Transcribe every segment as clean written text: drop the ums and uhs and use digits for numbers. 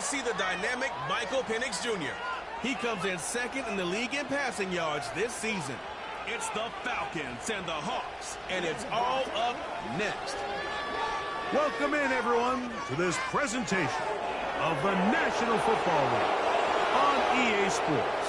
You'll see the dynamic Michael Penix Jr. He comes in second in the league in passing yards this season. It's the Falcons and the Hawks, and it's all up next. Welcome in, everyone, to this presentation of the National Football League on EA Sports.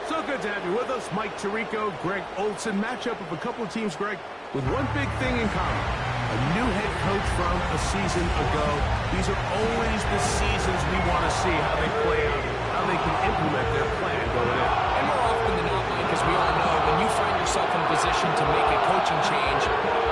So good to have you with us. Mike Tirico, Greg Olson. Matchup of a couple of teams, Greg, with one big thing in common. A new head coach from a season ago. These are always the seasons we want to see how they play out, how they can implement their plan going in. And more often than not, Mike, as we all know, when you find yourself in a position to make a coaching change,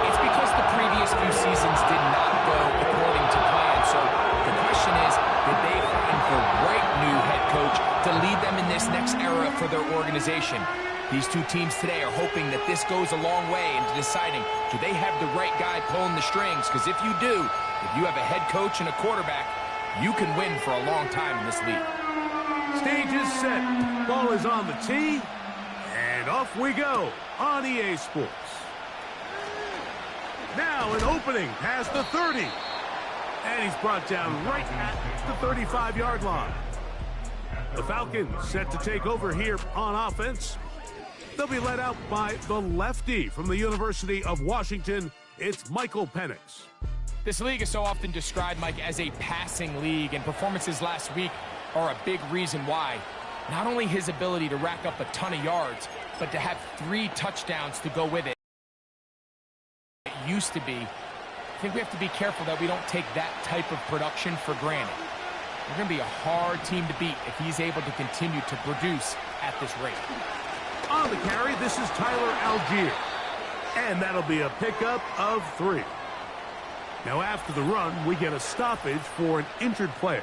it's because the previous few seasons did not go according to plan. So the question is, did they find the right new head coach to lead them in this next era for their organization? These two teams today are hoping that this goes a long way into deciding, do they have the right guy pulling the strings? Because if you do, if you have a head coach and a quarterback, you can win for a long time in this league. Stage is set. Ball is on the tee. And off we go on EA Sports. Now an opening past the 30. And he's brought down right at the 35-yard line. The Falcons set to take over here on offense. They'll be led out by the lefty from the University of Washington. It's Michael Penix. This league is so often described, Mike, as a passing league, and performances last week are a big reason why. Not only his ability to rack up a ton of yards, but to have 3 touchdowns to go with it. It used to be. I think we have to be careful that we don't take that type of production for granted. We're going to be a hard team to beat if he's able to continue to produce at this rate. On the carry, this is Tyler Algier. And that'll be a pickup of 3. Now after the run, we get a stoppage for an injured player.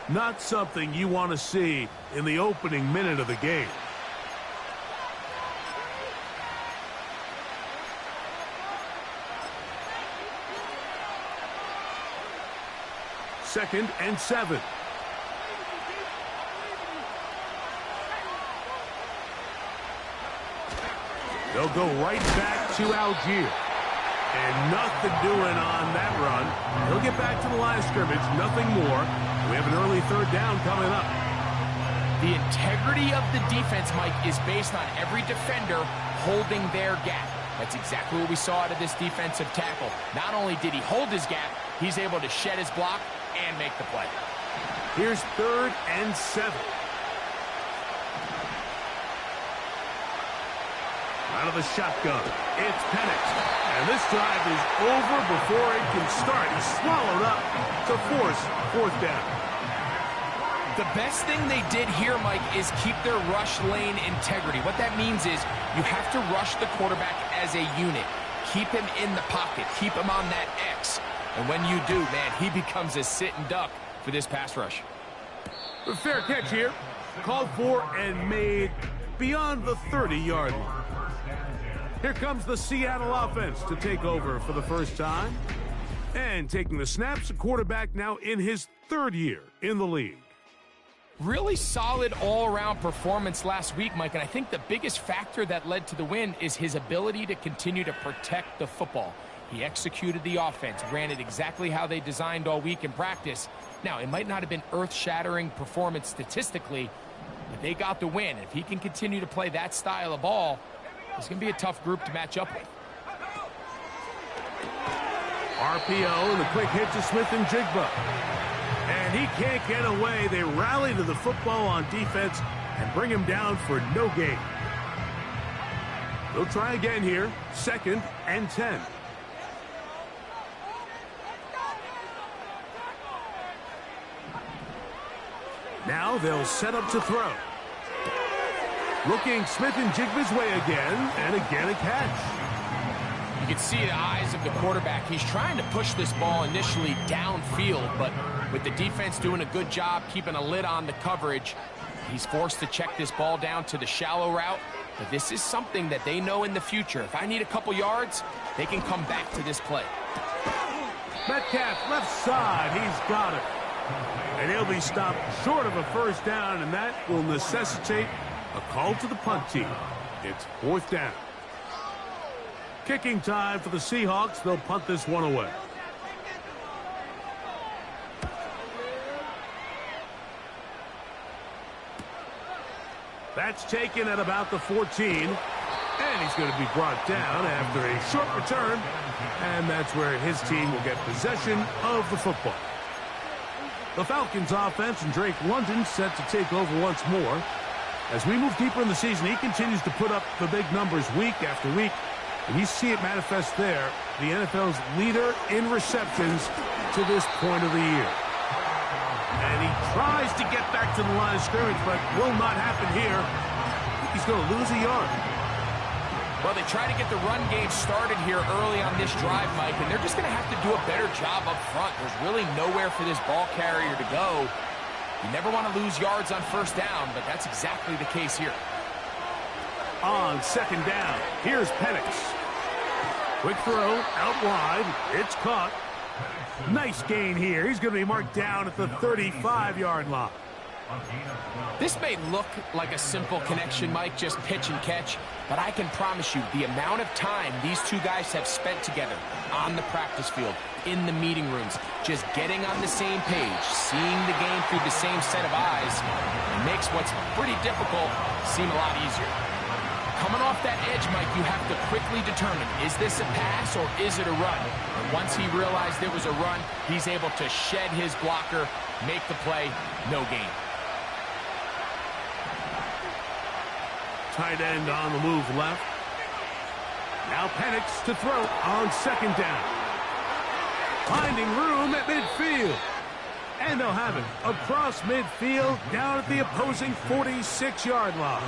Not something you want to see in the opening minute of the game. Second and 7. They'll go right back to Algier. And nothing doing on that run. He'll get back to the line of scrimmage, nothing more. We have an early 3rd down coming up. The integrity of the defense, Mike, is based on every defender holding their gap. That's exactly what we saw out of this defensive tackle. Not only did he hold his gap, he's able to shed his block and make the play. Here's 3rd and 7. Out of the shotgun, it's Penix. And this drive is over before it can start. He's swallowed up to force 4th down. The best thing they did here, Mike, is keep their rush lane integrity. What that means is you have to rush the quarterback as a unit. Keep him in the pocket. Keep him on that X. And when you do, man, he becomes a sit and duck for this pass rush. A fair catch here. Called for and made beyond the 30-yard line. Here comes the Seattle offense to take over for the first time. And taking the snaps, the quarterback now in his 3rd year in the league. Really solid all-around performance last week, Mike, and I think the biggest factor that led to the win is his ability to continue to protect the football. He executed the offense, ran it exactly how they designed all week in practice. Now, it might not have been earth-shattering performance statistically, but they got the win. If he can continue to play that style of ball, it's going to be a tough group to match up with. RPO and the quick hit to Smith and Jigba. And he can't get away. They rally to the football on defense and bring him down for no gain. They'll try again here. 2nd and 10. Now they'll set up to throw. Looking Smith and Jigba's way again, and again a catch. You can see the eyes of the quarterback. He's trying to push this ball initially downfield, but with the defense doing a good job keeping a lid on the coverage, he's forced to check this ball down to the shallow route. But this is something that they know in the future. If I need a couple yards, they can come back to this play. Metcalf, left side, he's got it. And he'll be stopped short of a first down, and that will necessitate a call to the punt team. It's 4th down. Kicking time for the Seahawks. They'll punt this one away. That's taken at about the 14. And he's going to be brought down after a short return. And that's where his team will get possession of the football. The Falcons offense and Drake London set to take over once more. As we move deeper in the season, he continues to put up the big numbers week after week. And you see it manifest there, the NFL's leader in receptions to this point of the year. And he tries to get back to the line of scrimmage, but will not happen here. He's going to lose a yard. Well, they try to get the run game started here early on this drive, Mike, and they're just going to have to do a better job up front. There's really nowhere for this ball carrier to go. You never want to lose yards on first down, but that's exactly the case here. On second down, here's Penix. Quick throw, out wide. It's caught. Nice gain here. He's going to be marked down at the 35-yard line. This may look like a simple connection, Mike, just pitch and catch, but I can promise you the amount of time these two guys have spent together on the practice field, in the meeting rooms, just getting on the same page, seeing the game through the same set of eyes, it makes what's pretty difficult seem a lot easier. Coming off that edge, Mike, you have to quickly determine, is this a pass or is it a run? And once he realized it was a run, he's able to shed his blocker, make the play, no gain. Tight end on the move left. Now Penix to throw on second down. Finding room at midfield. And they'll have it across midfield down at the opposing 46-yard line.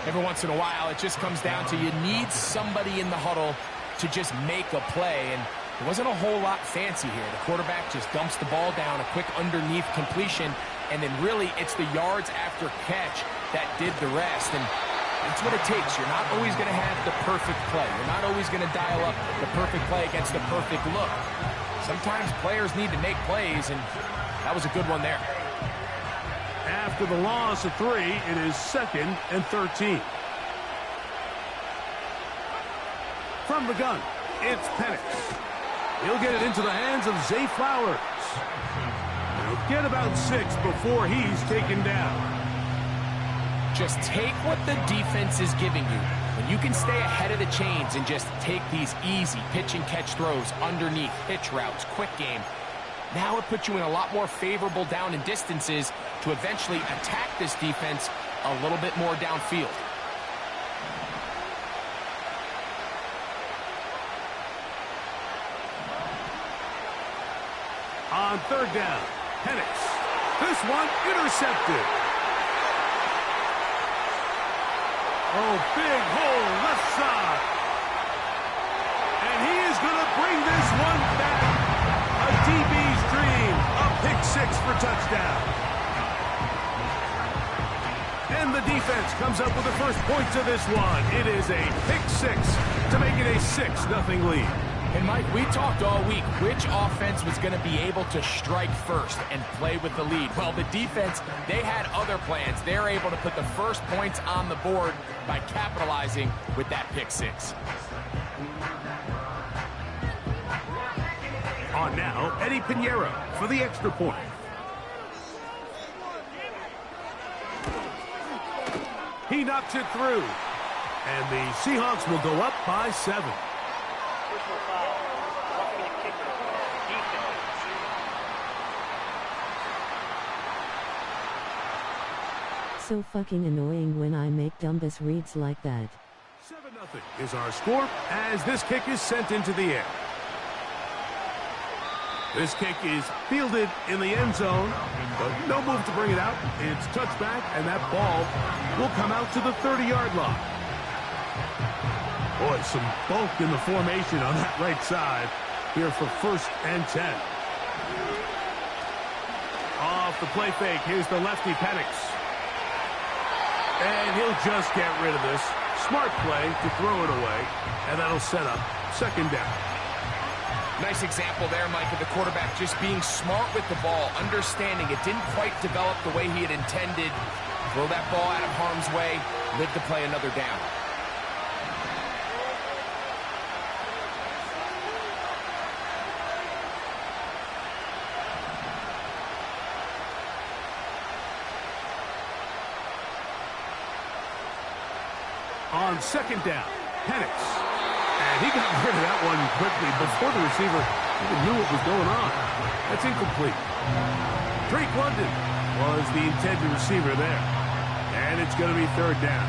Every once in a while, it just comes down to you need somebody in the huddle to just make a play. And there wasn't a whole lot fancy here. The quarterback just dumps the ball down, a quick underneath completion, and then really it's the yards after catch that did the rest. And that's what it takes. You're not always going to have the perfect play. You're not always going to dial up the perfect play against the perfect look. Sometimes players need to make plays, and that was a good one there. After the loss of 3, it is 2nd and 13. From the gun, it's Penix. He'll get it into the hands of Zay Flowers. He'll get about 6 before he's taken down. Just take what the defense is giving you. When you can stay ahead of the chains and just take these easy pitch and catch throws underneath, hitch routes, quick game, now it puts you in a lot more favorable down and distances to eventually attack this defense a little bit more downfield. On third down, Penix. This one intercepted. Oh, big hole left side. And he is going to bring this one back. A DB's dream. A pick 6 for touchdown. And the defense comes up with the first points of this one. It is a pick 6 to make it a 6-0 lead. And Mike, we talked all week which offense was going to be able to strike first and play with the lead. Well, the defense, they had other plans. They're able to put the first points on the board by capitalizing with that pick 6. On now, Eddie Pinheiro for the extra point. He knocks it through. And the Seahawks will go up by 7. So fucking annoying when I make Dumbus reads like that. 7-0 is our score as this kick is sent into the air. This kick is fielded in the end zone, but no move to bring it out. It's touchback, and that ball will come out to the 30-yard line. Boy, some bulk in the formation on that right side here for 1st and 10. Off the play fake, here's the lefty Penix. And he'll just get rid of this. Smart play to throw it away, and that'll set up 2nd down. Nice example there, Mike, of the quarterback just being smart with the ball, understanding it didn't quite develop the way he had intended. Throw that ball out of harm's way, live to play another down. on second down. Penix. And he got rid of that one quickly before the receiver even knew what was going on. That's incomplete. Drake London was the intended receiver there. And it's going to be third down.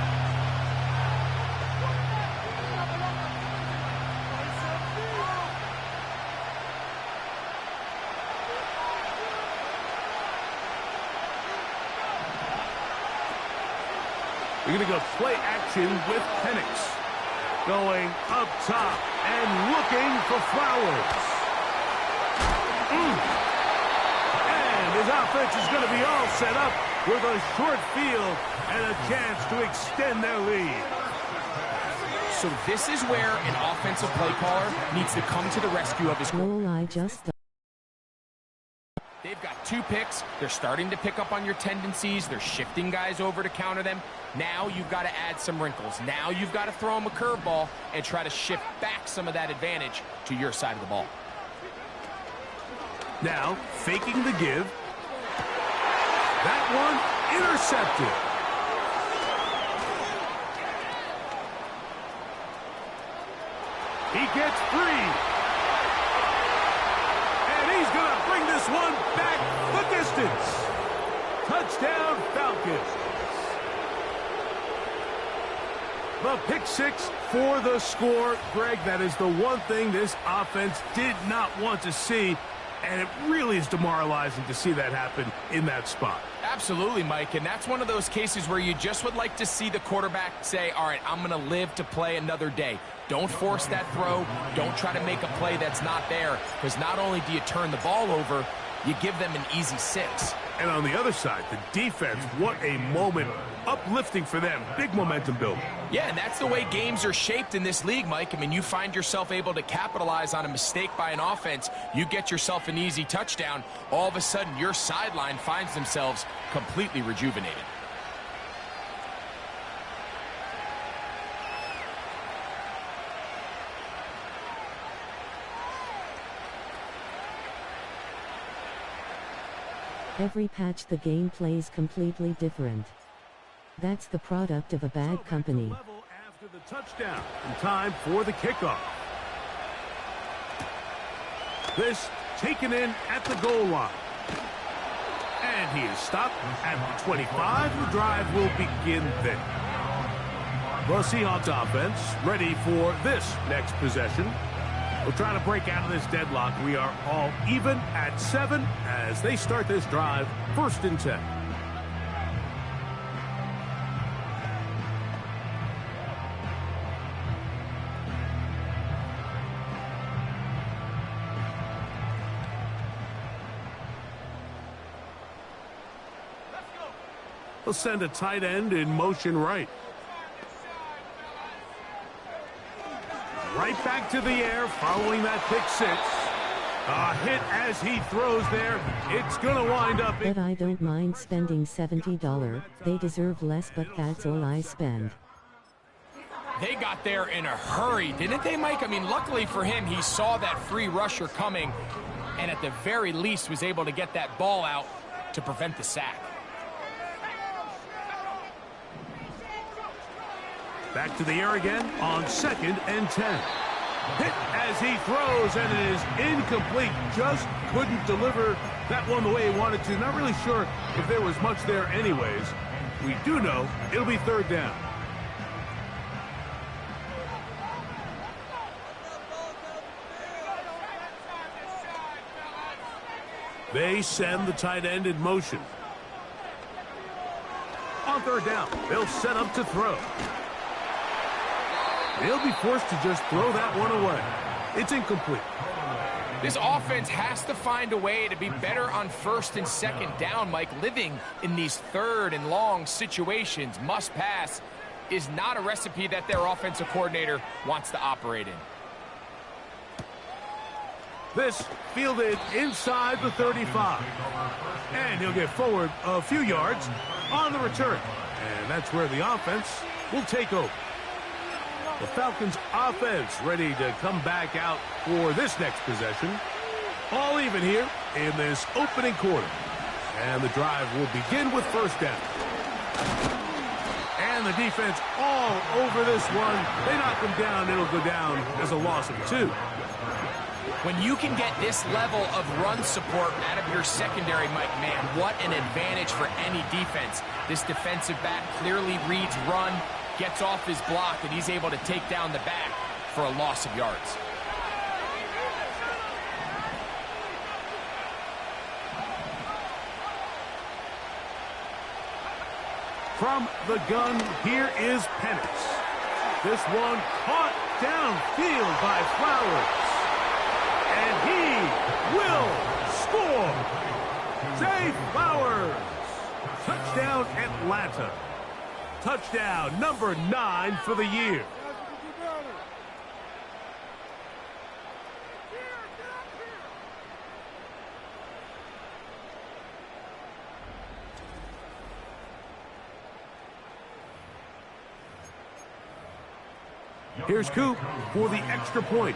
We're going to go play action with Penix. Going up top and looking for Flowers. And his offense is going to be all set up with a short field and a chance to extend their lead. So this is where an offensive play caller needs to come to the rescue of his quarterback. They've got 2 picks. They're starting to pick up on your tendencies. They're shifting guys over to counter them. Now you've got to add some wrinkles. Now you've got to throw them a curveball and try to shift back some of that advantage to your side of the ball. Now, faking the give. That one intercepted. He gets free. He's going to bring this one back the distance. Touchdown, Falcons. The pick 6 for the score. Greg, that is the one thing this offense did not want to see, and it really is demoralizing to see that happen in that spot. Absolutely, Mike, and that's one of those cases where you just would like to see the quarterback say, all right, I'm going to live to play another day. Don't force that throw. Don't try to make a play that's not there, because not only do you turn the ball over, you give them an easy 6. And on the other side, the defense, what a moment. Uplifting for them. Big momentum building. Yeah, and that's the way games are shaped in this league, Mike. I mean, you find yourself able to capitalize on a mistake by an offense. You get yourself an easy touchdown. All of a sudden, your sideline finds themselves completely rejuvenated. Every patch the game plays completely different. That's the product of a bad company. After the touchdown, in time for the kickoff. This taken in at the goal line. And he is stopped at the 25. The drive will begin then. The Seahawks offense ready for this next possession. We'll try to break out of this deadlock. We are all even at 7 as they start this drive, 1st and 10. He'll send a tight end in motion right. Right back to the air following that pick 6. A hit as he throws there. It's going to wind up. But I don't mind spending $70. They deserve less, but that's all I spend. They got there in a hurry, didn't they, Mike? I mean, luckily for him, he saw that free rusher coming and at the very least was able to get that ball out to prevent the sack. Back to the air again on 2nd and 10. Hit as he throws, and it is incomplete. Just couldn't deliver that one the way he wanted to. Not really sure if there was much there anyways. We do know it'll be 3rd down. They send the tight end in motion. On 3rd down, they'll set up to throw. They'll be forced to just throw that one away. It's incomplete. This offense has to find a way to be better on 1st and 2nd down, Mike. Living in these 3rd and long situations, must pass, is not a recipe that their offensive coordinator wants to operate in. This fielded inside the 35. And he'll get forward a few yards on the return. And that's where the offense will take over. The Falcons offense ready to come back out for this next possession. All even here in this opening quarter. And the drive will begin with 1st down. And And the defense all over this one. They knock him down. It'll go down as a loss of 2. When you can get this level of run support out of your secondary, Mike, man, what an advantage for any defense. This defensive back clearly reads run, gets off his block, and he's able to take down the back for a loss of yards. From the gun, here is Penix. This one caught downfield by Flowers. And he will score. Zay Flowers. Touchdown, Atlanta. Touchdown number 9 for the year. Here's Coop for the extra point.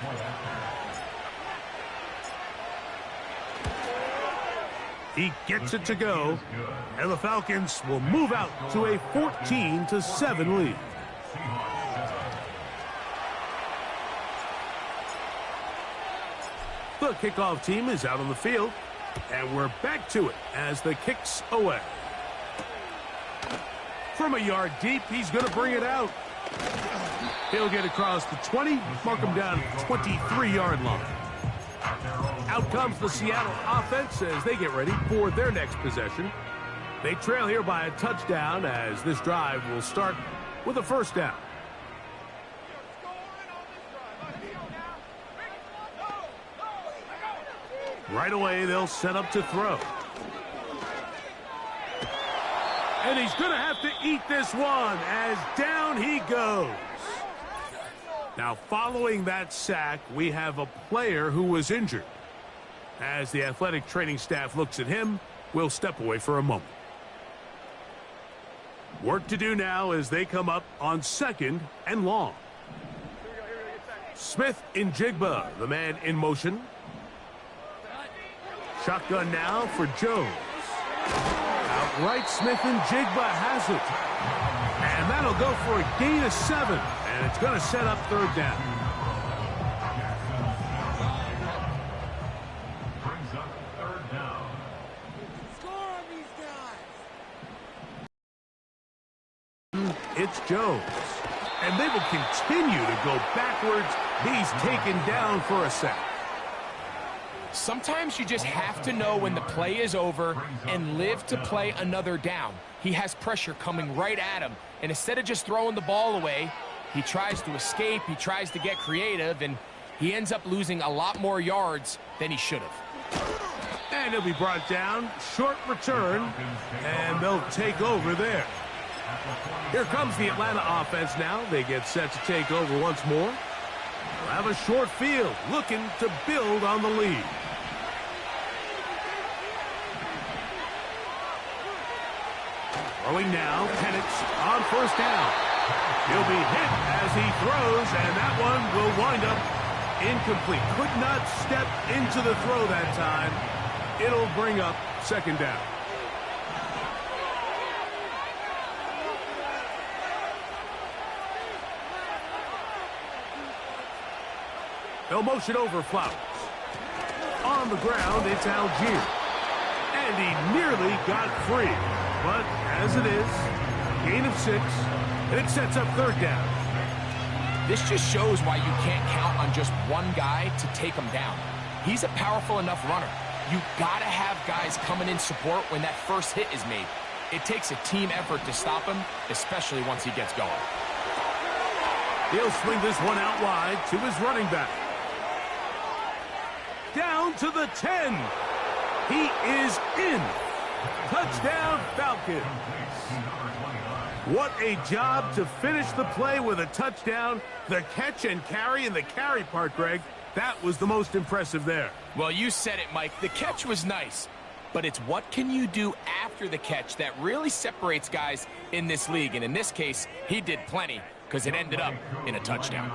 He gets it to go, and the Falcons will move out to a 14-7 lead. The kickoff team is out on the field, and we're back to it as the kick's away. From a yard deep, he's going to bring it out. He'll get across the 20, mark him down at the 23-yard line. Out comes the Seattle offense as they get ready for their next possession. They trail here by a touchdown as this drive will start with a first down. Right away, they'll set up to throw. And he's going to have to eat this one as down he goes. Now, following that sack, we have a player who was injured. As the athletic training staff looks at him, we'll step away for a moment. Work to do now as they come up on 2nd and long. Smith in Jigba, the man in motion. Shotgun now for Jones. Outright, Smith and Jigba has it. And that'll go for a gain of 7. And it's going to set up 3rd down. Brings up 3rd down. Score on these guys. It's Jones. And they will continue to go backwards. He's taken down for a sack. Sometimes you just have to know when the play is over and live to play another down. He has pressure coming right at him, and instead of just throwing the ball away, he tries to escape, he tries to get creative, and he ends up losing a lot more yards than he should have. And he'll be brought down. Short return, and they'll take over there. Here comes the Atlanta offense now. They get set to take over once more. They'll have a short field, looking to build on the lead. Throwing now, Penix on 1st down. He'll be hit as he throws, and that one will wind up incomplete. Could not step into the throw that time. It'll bring up 2nd down. They'll motion over Flowers. On the ground, it's Algier. And he nearly got free. But as it is, gain of 6, and it sets up 3rd down. This just shows why you can't count on just one guy to take him down. He's a powerful enough runner. You gotta have guys coming in support when that first hit is made. It takes a team effort to stop him, especially once he gets going. He'll swing this one out wide to his running back. Down to the 10. He is in. Touchdown, Falcons. What a job to finish the play with a touchdown. The catch and carry, and the carry part, Greg, that was the most impressive there. Well, you said it, Mike. The catch was nice, but it's what can you do after the catch that really separates guys in this league. And in this case, he did plenty because it ended up in a touchdown.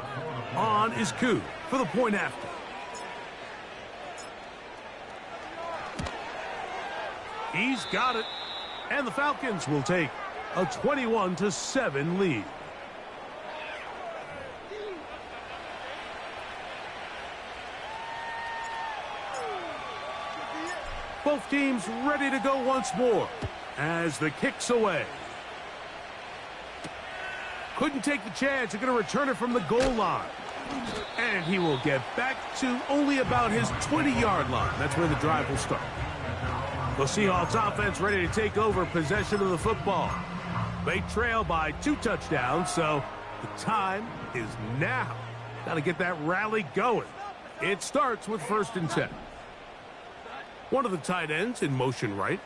On is Koo for the point after. He's got it, and the Falcons will take A 21-7 lead. Both teams ready to go once more as the kick's away. Couldn't take the chance. They're going to return it from the goal line. And he will get back to only about his 20-yard line. That's where the drive will start. The Seahawks offense ready to take over possession of the football. They trail by 2 touchdowns, so the time is now. Got to get that rally going. It starts with 1st and 10. One of the tight ends in motion right.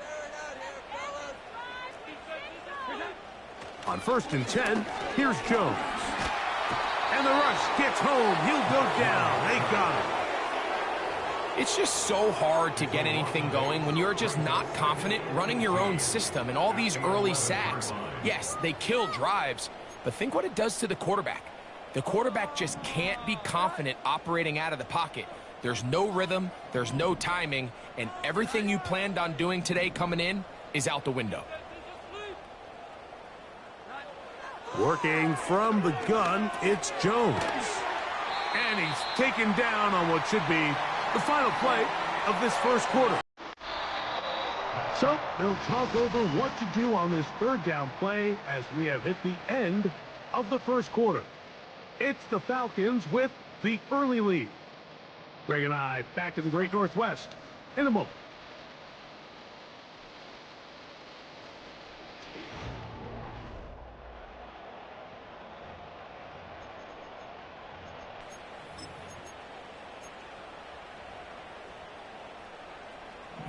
On 1st and 10, here's Jones. And the rush gets home. He'll go down. They got him. It's just so hard to get anything going when you're just not confident running your own system, and all these early sacks. Yes, they kill drives, but think what it does to the quarterback. The quarterback just can't be confident operating out of the pocket. There's no rhythm, there's no timing, and everything you planned on doing today coming in is out the window. Working from the gun, it's Jones. And he's taken down on what should be the final play of this first quarter. So they'll talk over what to do on this 3rd down play as we have hit the end of the first quarter. It's the Falcons with the early lead. Greg and I back in the Great Northwest in a moment.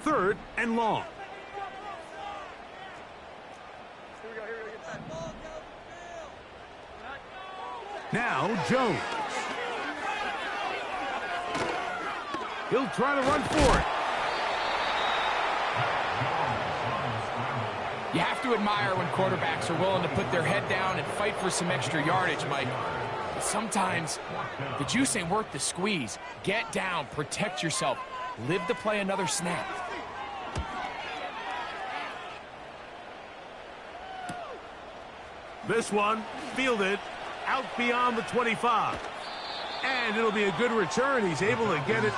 Third and long. Now Jones. He'll try to run for it. You have to admire when quarterbacks are willing to put their head down and fight for some extra yardage, Mike. But sometimes the juice ain't worth the squeeze. Get down, protect yourself, live to play another snap. This one fielded out beyond the 25. And it'll be a good return. He's able to get it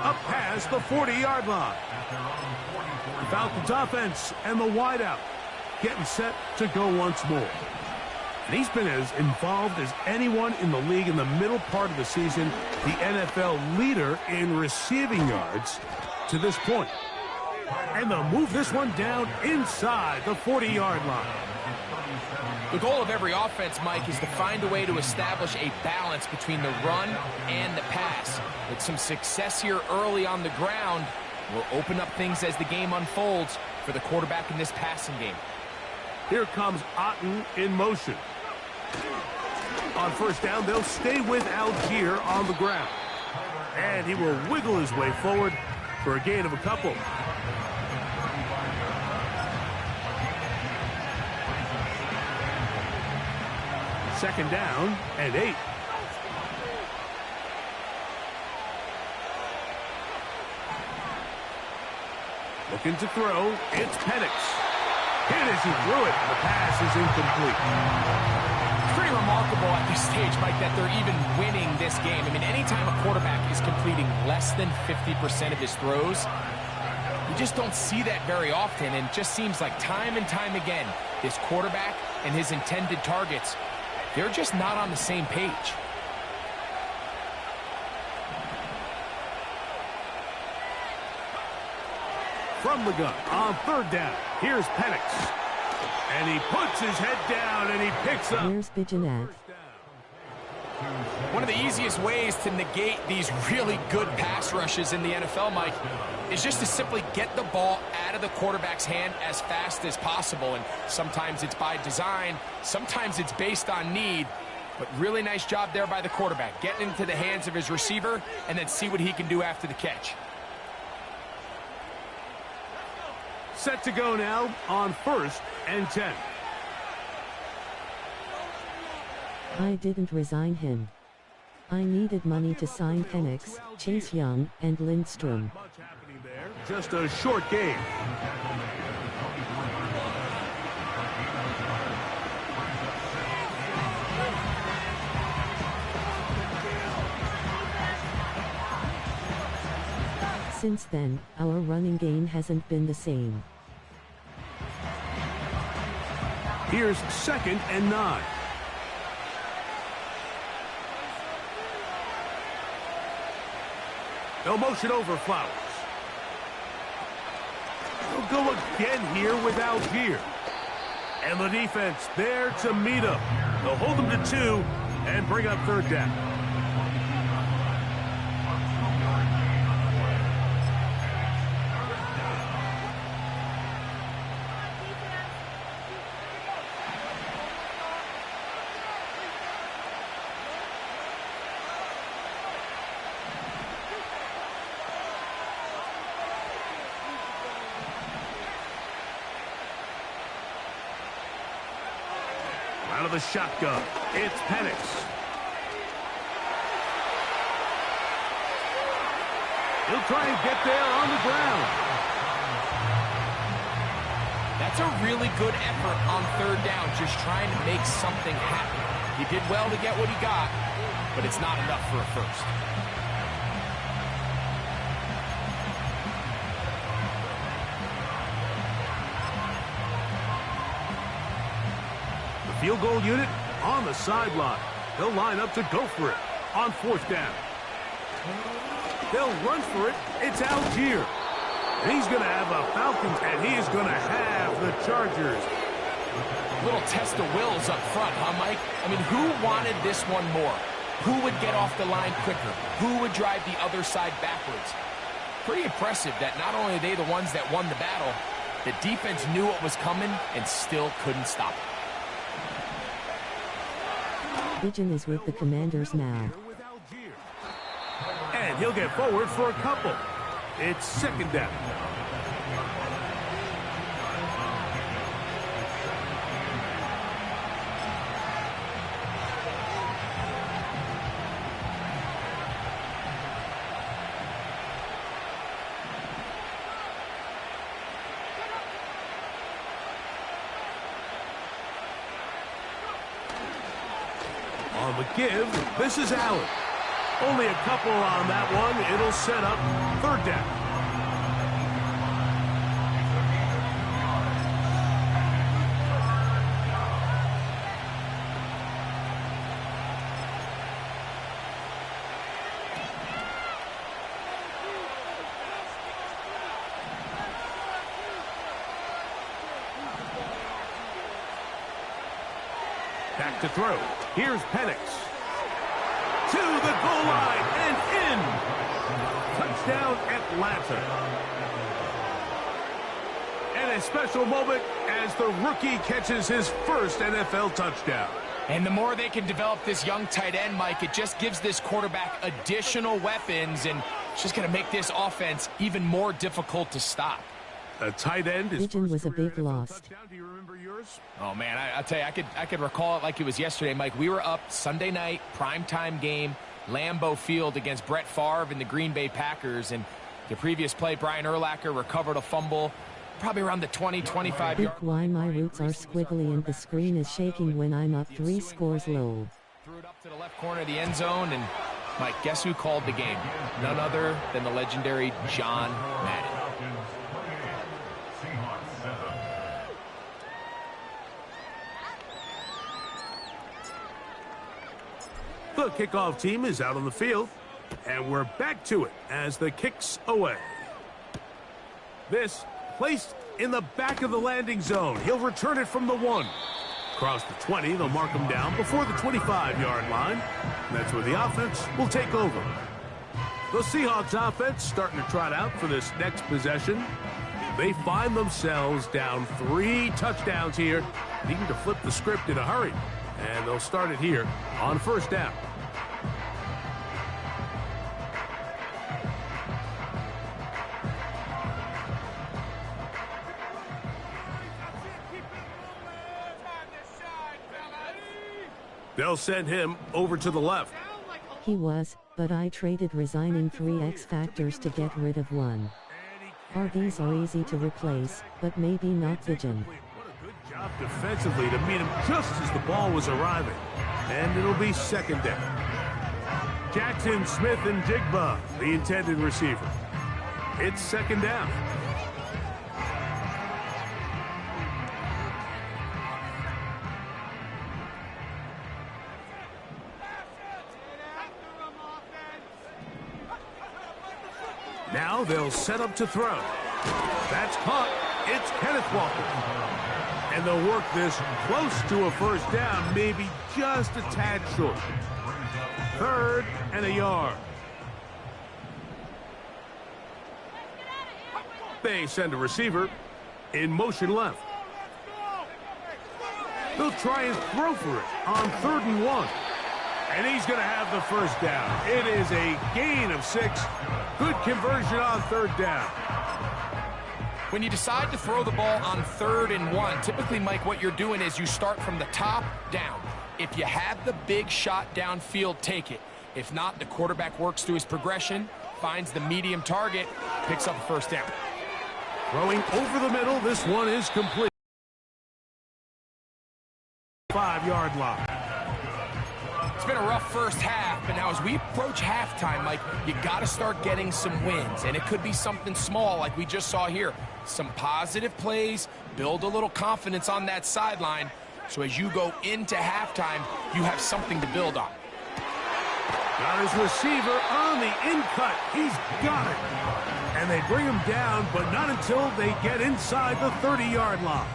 up past the 40-yard line. The Falcons offense and the wideout getting set to go once more. And he's been as involved as anyone in the league in the middle part of the season, the NFL leader in receiving yards to this point. And they'll move this one down inside the 40-yard line. The goal of every offense, Mike, is to find a way to establish a balance between the run and the pass. With some success here early on the ground, will open up things as the game unfolds for the quarterback in this passing game. Here comes Otten in motion. On 1st down, they'll stay with Algier on the ground. And he will wiggle his way forward for a gain of a couple. Second down and 8. Looking to throw, it's Penix. Hit as he threw it. The pass is incomplete. It's pretty remarkable at this stage, Mike, that they're even winning this game. I mean, anytime a quarterback is completing less than 50% of his throws, you just don't see that very often, and it just seems like time and time again, this quarterback and his intended targets, they're just not on the same page. From the gun on 3rd down, here's Penix. And he puts his head down and he picks up. Where's Pigeon at? One of the easiest ways to negate these really good pass rushes in the NFL, Mike, is just to simply get the ball out of the quarterback's hand as fast as possible. And sometimes it's by design, sometimes it's based on need. But really nice job there by the quarterback, getting into the hands of his receiver and then see what he can do after the catch. Set to go now on 1st and 10. I didn't resign him. I needed money to sign Penix, Chase Young, and Lindstrom. Much happening there. Just a short game. Since then, our running game hasn't been the same. Here's 2nd and 9. They'll motion over Flowers. They'll go again here with Algier. And the defense there to meet him. They'll hold them to 2 and bring up 3rd down. Out of the shotgun, it's Penix. He'll try and get there on the ground. That's a really good effort on 3rd down, just trying to make something happen. He did well to get what he got, but it's not enough for a first. Field goal unit on the sideline. They'll line up to go for it on 4th down. They'll run for it. It's Algier. And he's going to have the Falcons, and he is going to have the Chargers. Little test of wills up front, huh, Mike? I mean, who wanted this one more? Who would get off the line quicker? Who would drive the other side backwards? Pretty impressive that not only are they the ones that won the battle, the defense knew what was coming and still couldn't stop it. Pigeon is with the Commanders now. And he'll get forward for a couple. It's 2nd down. On the give, this is Allen. Only a couple on that one. It'll set up 3rd down. Back to throw. Here's Penix. To the goal line and in. Touchdown, Atlanta. And a special moment as the rookie catches his first NFL touchdown. And the more they can develop this young tight end, Mike, it just gives this quarterback additional weapons, and it's just going to make this offense even more difficult to stop. A tight end is Pigeon was a big loss. Do you remember yours? Oh, man, I'll tell you, I could recall it like it was yesterday, Mike. We were up Sunday night, primetime game, Lambeau Field against Brett Favre and the Green Bay Packers. And the previous play, Brian Urlacher recovered a fumble, probably around the 20, 25 Big yard. why my roots are squiggly and the screen is shaking when I'm up 3 scores low. Threw it up to the left corner of the end zone, and Mike, guess who called the game? None other than the legendary John Madden. The kickoff team is out on the field, and we're back to it as the kick's away. This placed in the back of the landing zone. He'll return it from the 1. Across the 20, they'll mark him down before the 25-yard line. And that's where the offense will take over. The Seahawks offense starting to trot out for this next possession. They find themselves down 3 touchdowns here, needing to flip the script in a hurry. And they'll start it here on 1st down. They'll send him over to the left. He was, but I traded resigning 3 X factors to get rid of 1. RBs are easy to replace, but maybe not Pigeon. What a good job defensively to meet him just as the ball was arriving. And it'll be 2nd down. Jackson, Smith, and Jigba, the intended receiver. It's second down. Now they'll set up to throw. That's caught. It's Kenneth Walker. And they'll work this close to a first down, maybe just a tad short. 3rd and a yard. They send a receiver in motion left. They'll try and throw for it on 3rd and 1. And he's going to have the first down. It is a gain of 6. Good conversion on 3rd down. When you decide to throw the ball on 3rd and 1, typically, Mike, what you're doing is you start from the top down. If you have the big shot downfield, take it. If not, the quarterback works through his progression, finds the medium target, picks up a first down. Throwing over the middle, this one is complete. 5-yard line. It's been a rough first half, but now as we approach halftime, Mike, you got to start getting some wins, and it could be something small like we just saw here. Some positive plays, build a little confidence on that sideline, so as you go into halftime, you have something to build on. Got his receiver on the in-cut. He's got it. And they bring him down, but not until they get inside the 30-yard line.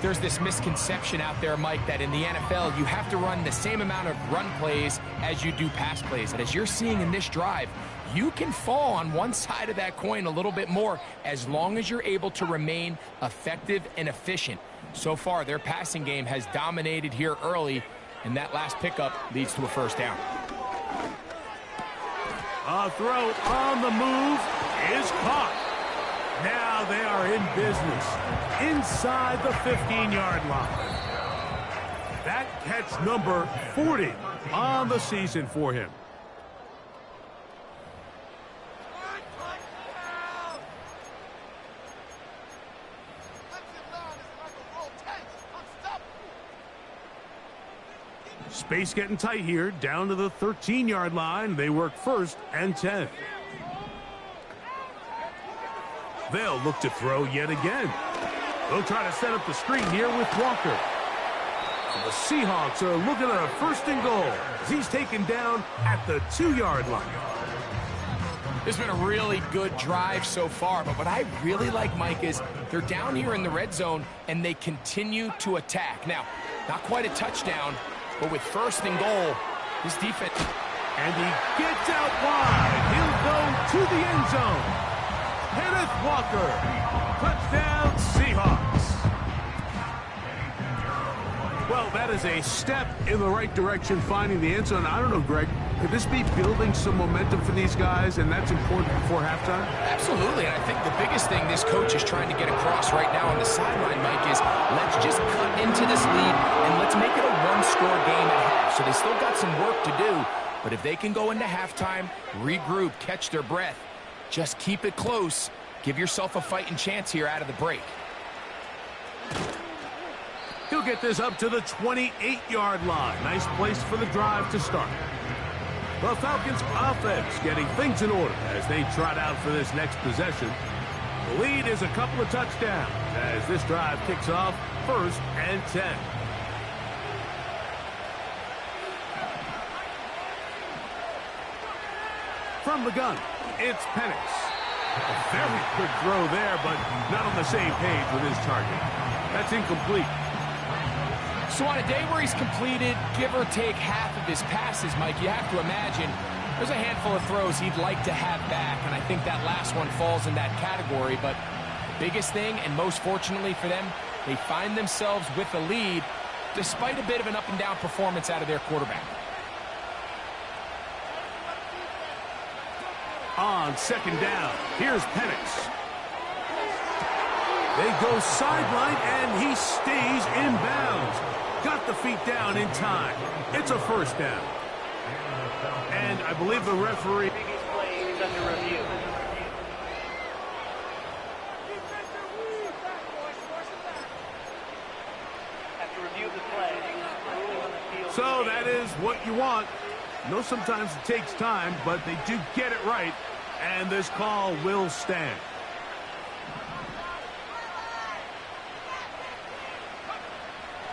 There's this misconception out there, Mike, that in the NFL, you have to run the same amount of run plays as you do pass plays. And as you're seeing in this drive, you can fall on one side of that coin a little bit more as long as you're able to remain effective and efficient. So far, their passing game has dominated here early, and that last pickup leads to a first down. A throw on the move is caught. Now they are in business inside the 15-yard line. That catch number 40 on the season for him. Space getting tight here, down to the 13-yard line. They work 1st and 10. They'll look to throw yet again. They'll try to set up the screen here with Walker. And the Seahawks are looking at a 1st and goal as he's taken down at the 2-yard line. This has been a really good drive so far, but what I really like, Mike, is they're down here in the red zone and they continue to attack. Now, not quite a touchdown, but with 1st and goal, this defense. And he gets out wide. He'll go to the end zone. Kenneth Walker, touchdown Seahawks. Well, that is a step in the right direction, finding the end zone. I don't know, Greg, could this be building some momentum for these guys, and that's important before halftime? Absolutely, and I think the biggest thing this coach is trying to get across right now on the sideline, Mike, is let's just cut into this lead, and let's make it a one-score game at half. So they still got some work to do, but if they can go into halftime, regroup, catch their breath, just keep it close. Give yourself a fighting chance here out of the break. He'll get this up to the 28-yard line. Nice place for the drive to start. The Falcons offense getting things in order as they trot out for this next possession. The lead is a couple of touchdowns as this drive kicks off 1st and 10. From the gun, it's Penix. A very quick throw there, but not on the same page with his target. That's incomplete. So on a day where he's completed, give or take half of his passes, Mike, you have to imagine there's a handful of throws he'd like to have back, and I think that last one falls in that category. But the biggest thing, and most fortunately for them, they find themselves with a lead despite a bit of an up-and-down performance out of their quarterback. On 2nd down, here's Penix. They go sideline, and he stays in bounds. Got the feet down in time. It's a first down. And I believe the referee... Biggest play is under review. Have to review the play. Ruling on the field. So that is what you want. I know sometimes it takes time, but they do get it right. And this call will stand.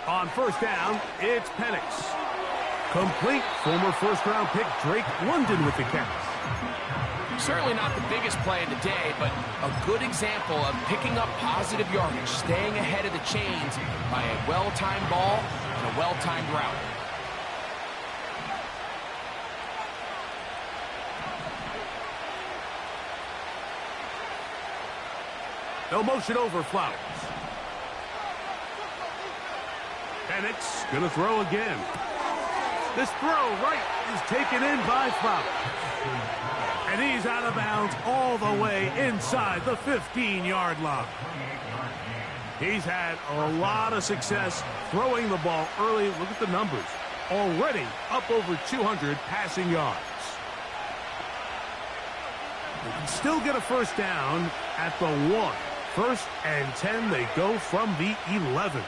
On first down, it's Penix. Complete. Former first-round pick Drake London with the catch. Certainly not the biggest play of the day, but a good example of picking up positive yardage, staying ahead of the chains by a well-timed ball and a well-timed route. No motion over Flowers. Penix gonna throw again. This throw right is taken in by Flowers. And he's out of bounds all the way inside the 15-yard line. He's had a lot of success throwing the ball early. Look at the numbers. Already up over 200 passing yards. They can still get a first down at the 1. First and 10, they go from the 11.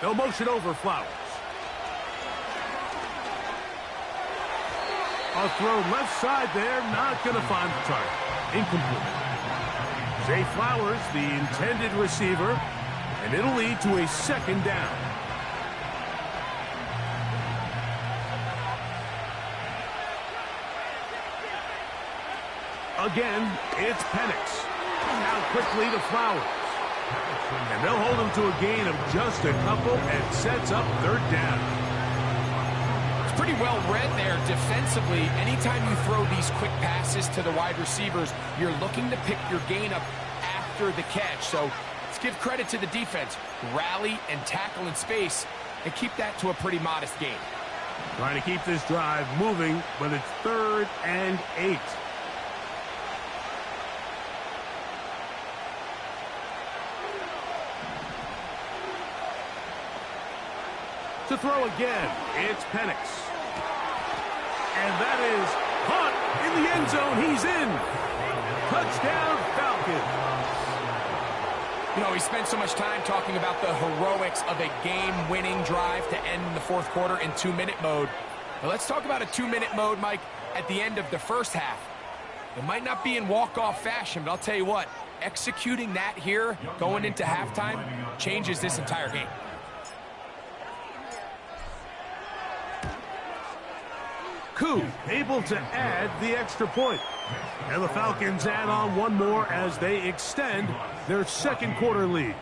No motion over Flowers. A throw left side there, not going to find the target. Incomplete. Zay Flowers, the intended receiver, and it'll lead to a second down. Again, it's Penix. Now quickly to Flowers. And they'll hold him to a gain of just a couple and sets up third down. It's pretty well read there defensively. Anytime you throw these quick passes to the wide receivers, you're looking to pick your gain up after the catch. So let's give credit to the defense. Rally and tackle in space and keep that to a pretty modest gain. Trying to keep this drive moving, but it's 3rd and 8. To throw again, it's Penix. And that is caught in the end zone. He's in. Touchdown, Falcons. You know, we spent so much time talking about the heroics of a game-winning drive to end in the fourth quarter in 2-minute mode. Now let's talk about a 2-minute mode, Mike, at the end of the first half. It might not be in walk-off fashion, but I'll tell you what, executing that here going into halftime changes this entire game. Koo able to add the extra point. And the Falcons add on one more as they extend their second quarter lead.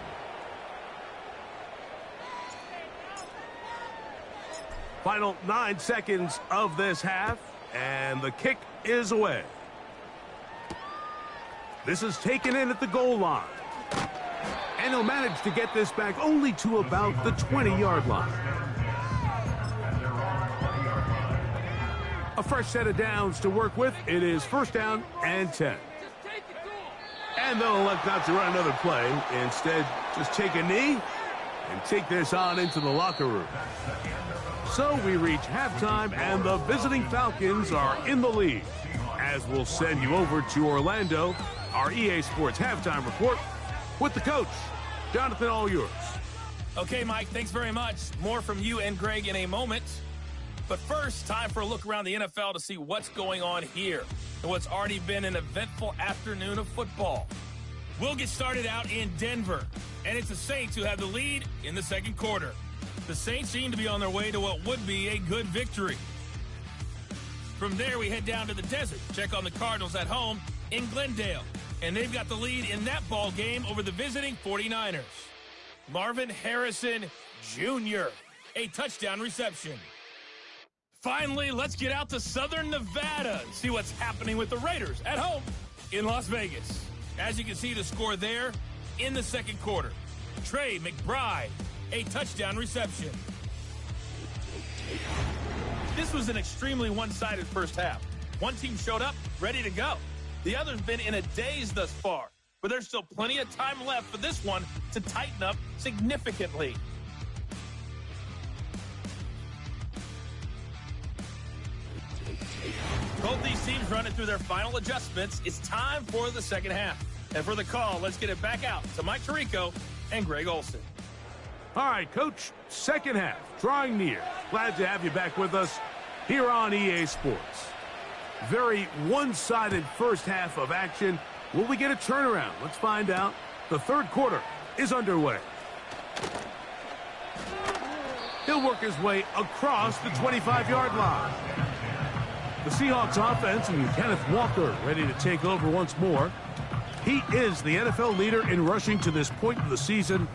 Final 9 seconds of this half, and the kick is away. This is taken in at the goal line. And he'll manage to get this back only to about the 20-yard line. A fresh set of downs to work with. It is first down and 10. And they'll elect not to run another play. Instead, just take a knee and take this on into the locker room. So we reach halftime, and the visiting Falcons are in the lead. As we'll send you over to Orlando, our EA Sports halftime report with the coach. Jonathan, all yours. Okay, Mike, thanks very much. More from you and Greg in a moment. But first, time for a look around the NFL to see what's going on here and what's already been an eventful afternoon of football. We'll get started out in Denver, and it's the Saints who have the lead in the second quarter. The Saints seem to be on their way to what would be a good victory. From there, we head down to the desert, check on the Cardinals at home in Glendale, and they've got the lead in that ball game over the visiting 49ers. Marvin Harrison Jr., a touchdown reception. Finally, let's get out to Southern Nevada and see what's happening with the Raiders at home in Las Vegas. As you can see, the score there in the second quarter. Trey McBride, a touchdown reception. This was an extremely one-sided first half. One team showed up, ready to go. The other's been in a daze thus far, but there's still plenty of time left for this one to tighten up significantly. Both these teams running through their final adjustments. It's time for the second half. And for the call, let's get it back out to Mike Tirico and Greg Olsen. All right, Coach, second half, drawing near. Glad to have you back with us here on EA Sports. Very one-sided first half of action. Will we get a turnaround? Let's find out. The third quarter is underway. He'll work his way across the 25-yard line. The Seahawks offense and Kenneth Walker ready to take over once more. He is the NFL leader in rushing to this point of the season,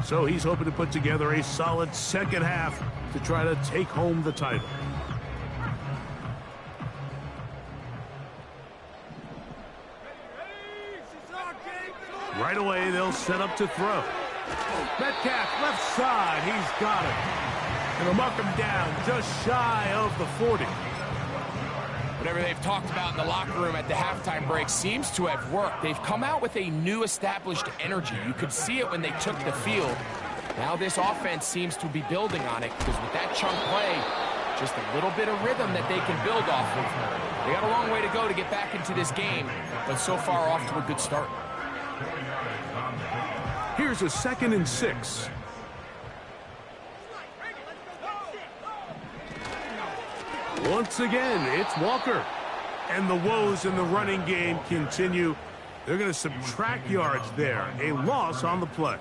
so he's hoping to put together a solid second half to try to take home the title. Right away, they'll set up to throw. Metcalf, left side, he's got it. And they'll mark him down just shy of the 40. Whatever they've talked about in the locker room at the halftime break seems to have worked. They've come out with a new established energy. You could see it when they took the field. Now this offense seems to be building on it because with that chunk play, just a little bit of rhythm that they can build off of. They got a long way to go to get back into this game, but so far off to a good start. Here's a 2nd and 6. Once again, it's Walker. And the woes in the running game continue. They're going to subtract yards there. A loss on the play.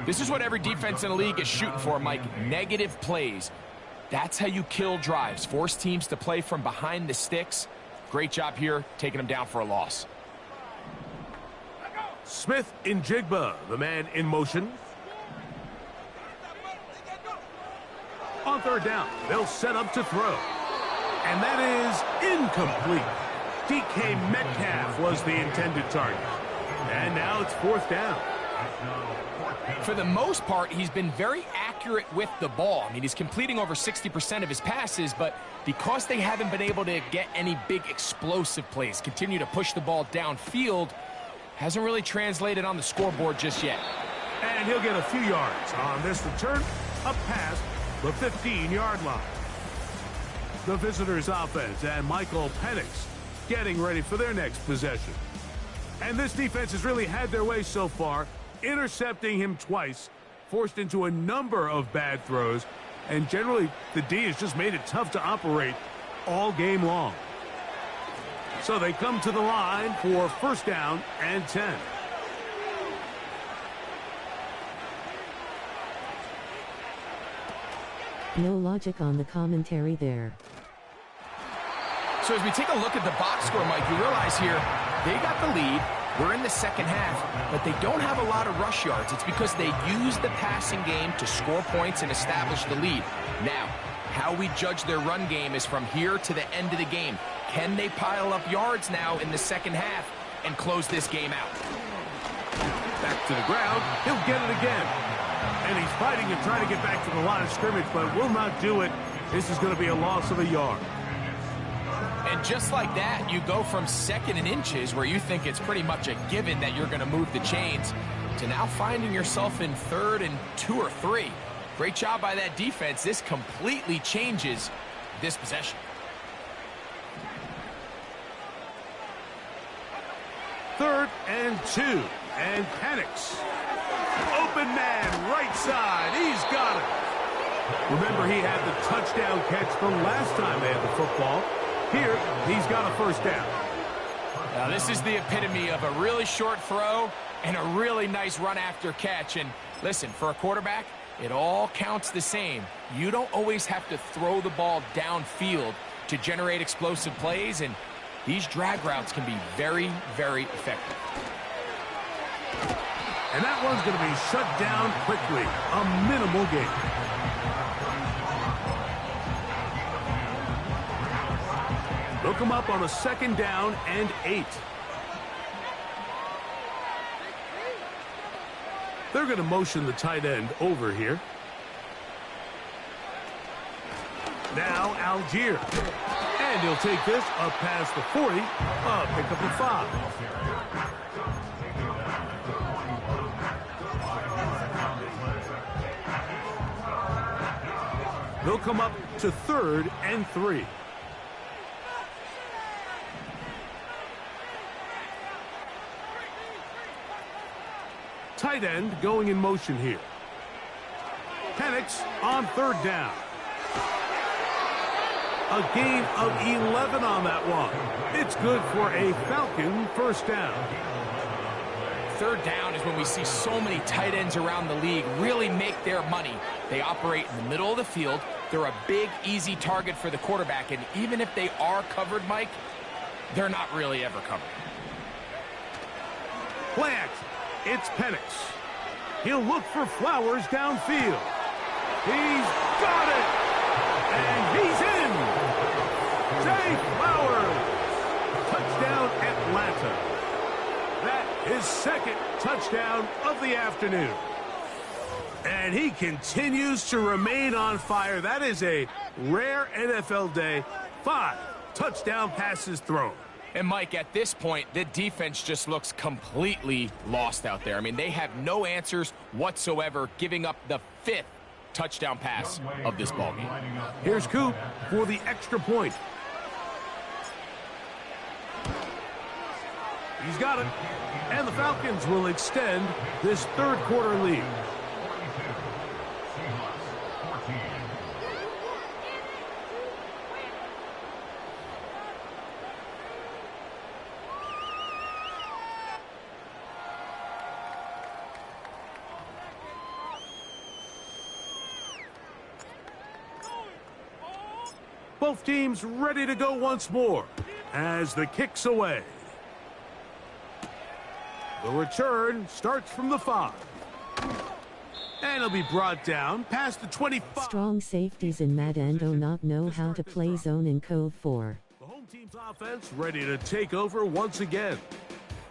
This is what every defense in the league is shooting for, Mike. Negative plays. That's how you kill drives. Force teams to play from behind the sticks. Great job here, taking them down for a loss. Smith in Jigba, the man in motion. On third down, they'll set up to throw. And that is incomplete. DK Metcalf was the intended target. And now it's 4th down. For the most part, he's been very accurate with the ball. I mean, he's completing over 60% of his passes, but because they haven't been able to get any big explosive plays, continue to push the ball downfield, hasn't really translated on the scoreboard just yet. And he'll get a few yards on this return, up past the 15-yard line. The visitors' offense and Michael Penix getting ready for their next possession. And this defense has really had their way so far, intercepting him twice, forced into a number of bad throws, and generally the D has just made it tough to operate all game long. So they come to the line for 1st down and 10. No logic on the commentary there. So as we take a look at the box score, Mike, you realize here they got the lead. We're in the second half, but they don't have a lot of rush yards. It's because they use the passing game to score points and establish the lead. Now, how we judge their run game is from here to the end of the game. Can they pile up yards now in the second half and close this game out? Back to the ground. He'll get it again. And he's fighting and trying to get back to the line of scrimmage, but will not do it. This is going to be a loss of a yard. And just like that, you go from 2nd and inches, where you think it's pretty much a given that you're going to move the chains, to now finding yourself in 3rd and 2 or 3. Great job by that defense. This completely changes this possession. 3rd and 2. And Penix. Open man, right side. He's got it. Remember, he had the touchdown catch the last time they had the football. Here, he's got a 1st down. Now, this is the epitome of a really short throw and a really nice run after catch. And listen, for a quarterback, it all counts the same. You don't always have to throw the ball downfield to generate explosive plays, and these drag routes can be very, very effective. And that one's going to be shut down quickly. A minimal gain. They'll come up on a 2nd down and 8. They're going to motion the tight end over here. Now Algier. And he'll take this up past the 40. Pick up a 5. They'll come up to 3rd and 3. tight end going in motion here. Penix on third down. A gain of 11 on that one. It's good for a Falcon first down. Third down is when we see so many tight ends around the league really make their money. They operate in the middle of the field. They're a big, easy target for the quarterback. And even if they are covered, Mike, they're not really ever covered. Play action. It's Penix. He'll look for Flowers downfield. He's got it. And he's in. Zay Flowers. Touchdown, Atlanta. That is second touchdown of the afternoon. And he continues to remain on fire. That is a rare NFL day. 5 touchdown passes thrown. And, Mike, at this point, the defense just looks completely lost out there. I mean, they have no answers whatsoever, giving up the 5th touchdown pass of this ballgame. Here's Coop for the extra point. He's got it. And the Falcons will extend this third quarter lead. Both teams ready to go once more as the kick's away. The return starts from the 5. And it'll be brought down past the 25. Strong safeties in Madden do not know how to play zone in Code 4. The home team's offense ready to take over once again.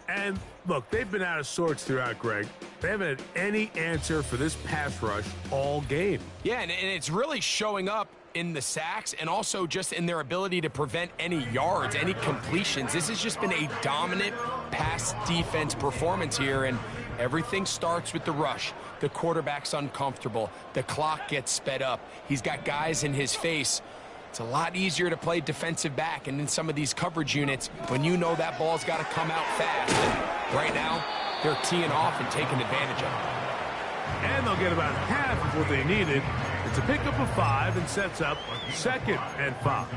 And look, they've been out of sorts throughout, Greg. They haven't had any answer for this pass rush all game. Yeah, and it's really showing up in the sacks and also just in their ability to prevent any yards, any completions. This has just been a dominant pass defense performance here, and everything starts with the rush. The quarterback's uncomfortable. The clock gets sped up. He's got guys in his face. It's a lot easier to play defensive back, and in some of these coverage units, when you know that ball's got to come out fast. And right now, they're teeing off and taking advantage of it. And they'll get about half of what they needed. It's a pickup of 5 and sets up 2nd and 5.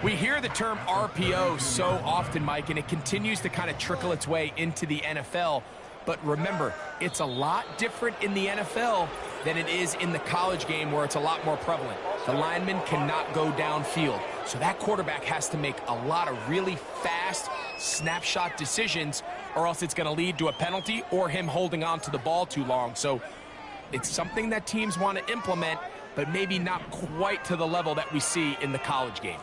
We hear the term RPO so often, Mike, and it continues to kind of trickle its way into the NFL. But remember, it's a lot different in the NFL than it is in the college game where it's a lot more prevalent. The lineman cannot go downfield, so that quarterback has to make a lot of really fast snapshot decisions, or else it's going to lead to a penalty or him holding on to the ball too long. So it's something that teams want to implement, but maybe not quite to the level that we see in the college game.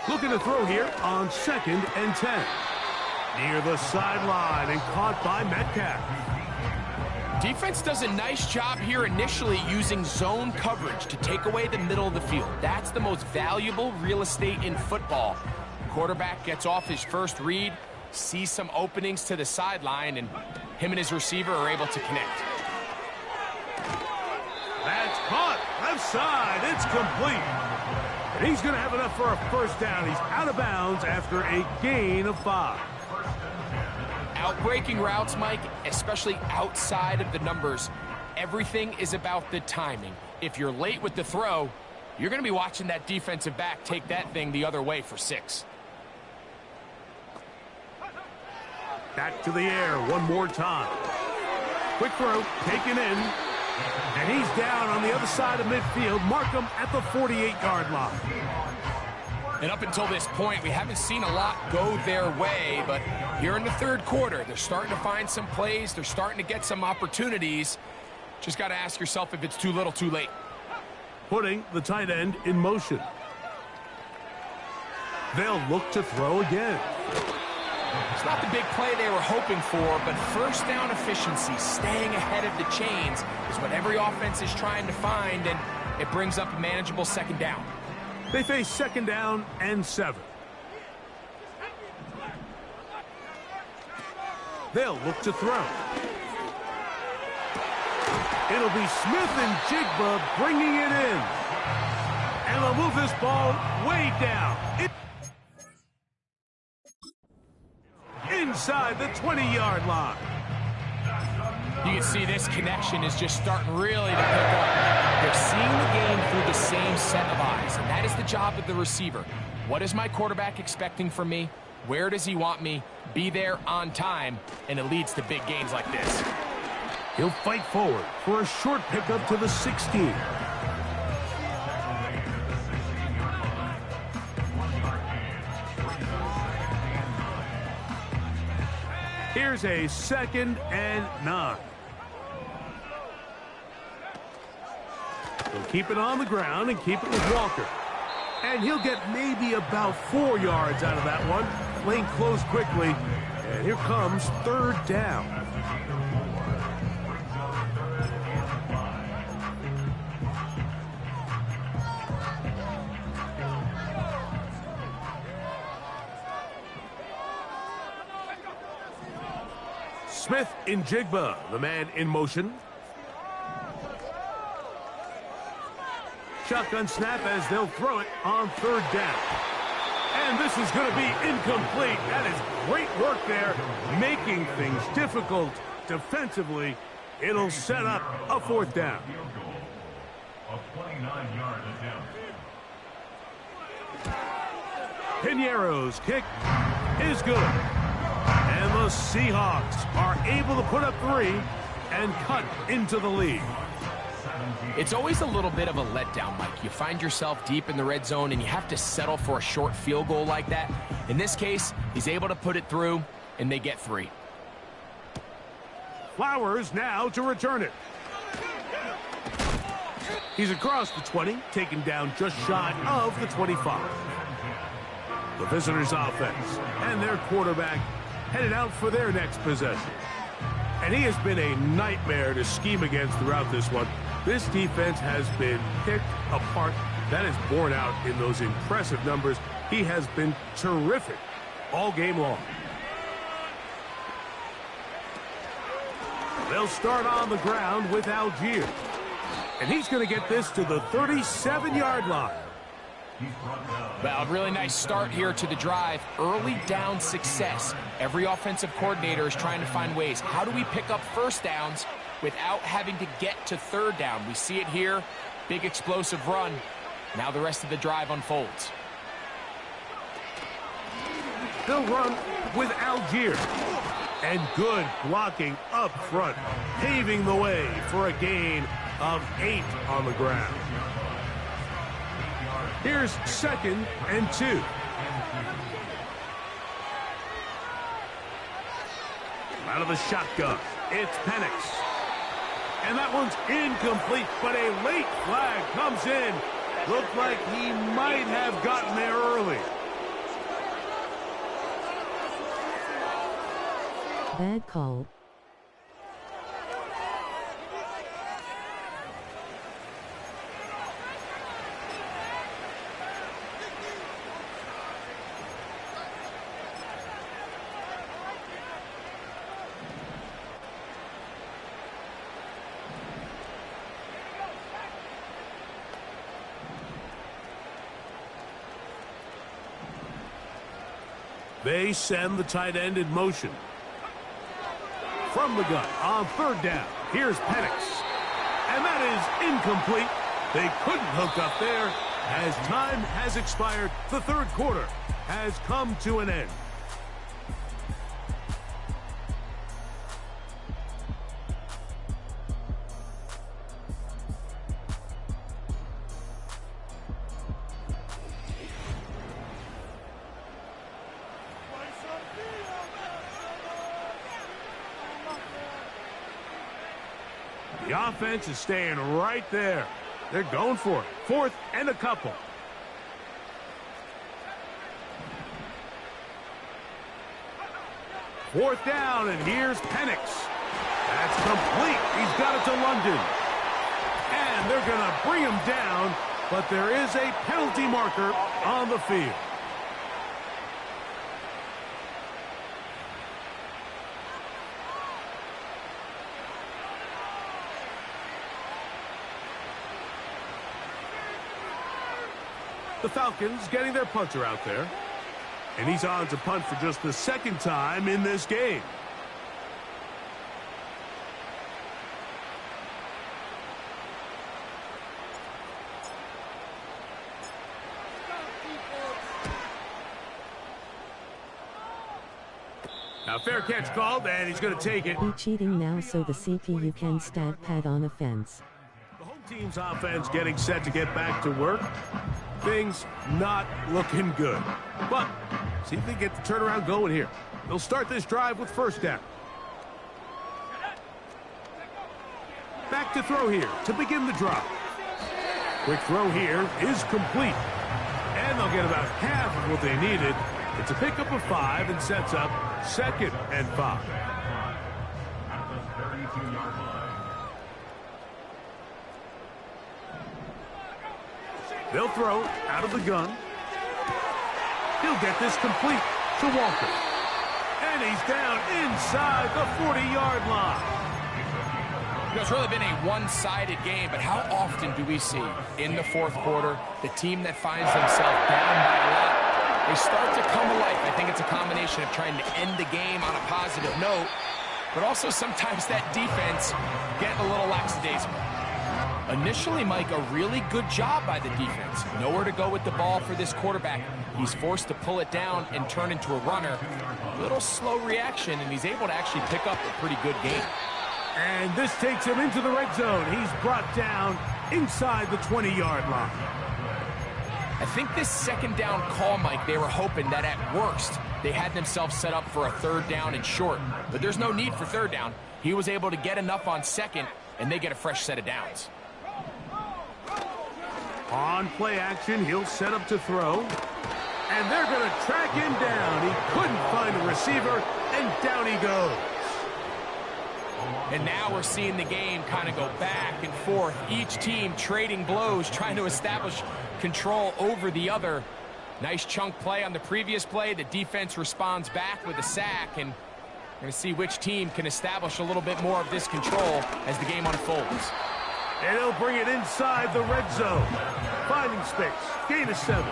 Looking to throw here on 2nd and 10. Near the sideline and caught by Metcalf. Defense does a nice job here initially using zone coverage to take away the middle of the field. That's the most valuable real estate in football. Quarterback gets off his first read, sees some openings to the sideline, and him and his receiver are able to connect. That's caught. Left side. It's complete. And he's going to have enough for a first down. He's out of bounds after a gain of 5. Outbreaking routes, Mike, especially outside of the numbers, everything is about the timing. If you're late with the throw, you're going to be watching that defensive back take that thing the other way for 6. Back to the air one more time. Quick throw, taken in. And he's down on the other side of midfield. Mark him at the 48-yard line. And up until this point, we haven't seen a lot go their way, but here in the third quarter, they're starting to find some plays. They're starting to get some opportunities. Just got to ask yourself if it's too little, too late. Putting the tight end in motion. They'll look to throw again. It's not the big play they were hoping for, but first down efficiency, staying ahead of the chains, is what every offense is trying to find, and it brings up a manageable 2nd down. They face 2nd down and 7. They'll look to throw. It'll be Smith and Jigba bringing it in. And they'll move this ball way down. inside the 20-yard line. You can see this connection is just starting really to pick up. They're seeing the game through the same set of eyes, and that is the job of the receiver. What is my quarterback expecting from me? Where does he want me? Be there on time, and it leads to big gains like this. He'll fight forward for a short pickup to the 16. Here's a 2nd and 9. He'll keep it on the ground and keep it with Walker. And he'll get maybe about 4 yards out of that one. Lane closed quickly. And here comes 3rd down. Smith in Jigba, the man in motion. Shotgun snap as they'll throw it on 3rd down. And this is going to be incomplete. That is great work there, making things difficult defensively. It'll set up a 4th down. A 29-yard attempt. Piñeiro's kick is good. And the Seahawks are able to put up 3 and cut into the lead. It's always a little bit of a letdown, Mike. You find yourself deep in the red zone, and you have to settle for a short field goal like that. In this case, he's able to put it through, and they get 3. Flowers now to return it. He's across the 20, taken down just shy of the 25. The visitors' offense and their quarterback headed out for their next possession. And he has been a nightmare to scheme against throughout this one. This defense has been picked apart. That is borne out in those impressive numbers. He has been terrific all game long. They'll start on the ground with Algier. And he's going to get this to the 37-yard line. Well, a really nice start here to the drive. Early down success. Every offensive coordinator is trying to find ways. How do we pick up 1st downs without having to get to 3rd down? We see it here. Big explosive run. Now the rest of the drive unfolds. They'll run with Algier. And good blocking up front, paving the way for a gain of 8 on the ground. Here's 2nd and 2. Out of the shotgun, it's Penix. And that one's incomplete, but a late flag comes in. Looked like he might have gotten there early. Bad call. They send the tight end in motion. From the gun on 3rd down. Here's Penix. And that is incomplete. They couldn't hook up there as time has expired. The 3rd quarter has come to an end. The offense is staying right there. They're going for it. 4th and a couple. Fourth down, and here's Penix. That's complete. He's got it to London. And they're going to bring him down, but there is a penalty marker on the field. The Falcons getting their punter out there. And he's on to punt for just the second time in this game. Now fair catch called, and he's going to take it. Be cheating now so the CPU can stat pad on offense. The home team's offense getting set to get back to work. Things not looking good. But see if they get the turnaround going here. They'll start this drive with first down. Back to throw here to begin the drive. Quick throw here is complete. And they'll get about half of what they needed. It's a pickup of 5 and sets up 2nd and 5. At the 32-yard line. They'll throw out of the gun. He'll get this complete to Walker. And he's down inside the 40-yard line. You know, it's really been a one-sided game, but how often do we see in the fourth quarter the team that finds themselves down by a lot, they start to come to life? I think it's a combination of trying to end the game on a positive note, but also sometimes that defense getting a little lackadaisical. Initially, Mike, a really good job by the defense. Nowhere to go with the ball for this quarterback. He's forced to pull it down and turn into a runner. Little slow reaction, and he's able to actually pick up a pretty good game. And this takes him into the red zone. He's brought down inside the 20-yard line. I think this second down call, Mike, they were hoping that at worst they had themselves set up for a third down and short. But there's no need for third down. He was able to get enough on second, and they get a fresh set of downs. On play action, he'll set up to throw. And they're going to track him down. He couldn't find a receiver, and down he goes. And now we're seeing the game kind of go back and forth. Each team trading blows, trying to establish control over the other. Nice chunk play on the previous play. The defense responds back with a sack, and we're going to see which team can establish a little bit more of this control as the game unfolds. And he'll bring it inside the red zone. Finding space. Gain of 7.